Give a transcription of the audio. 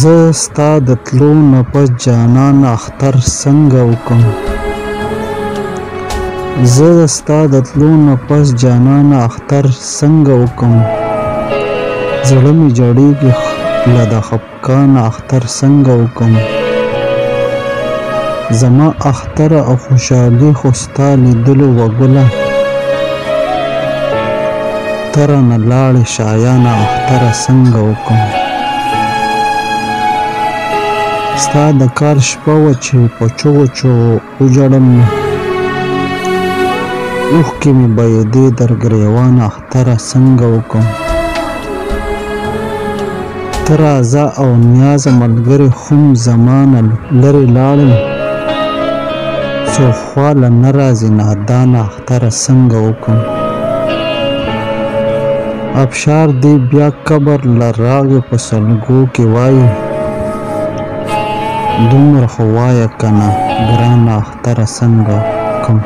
زه ستا د تلو نه پس جانان اختر څنګه وکم زړه مې جړېږي له د خفګان اختر څنګه وکم زما اختره او خوشحالي خو ستا لیدلو وګله ته رانه لاړې شایانه اختره څنګه وکم ستا د کار شپه وه چې په چغو چغو وژړل اوښکې مې بهېدې در ګرېوان اختره څنګه وکم ته راځه او نیازه ملګري خم زمانه لرې لاړل څوک خواله نه راځي نادانه اختره څنګه وکم ابشار دې بیا قبر له راغې په سلګو کې وایي دومره خو وایه که نه ګرانه اختره څنګه وکم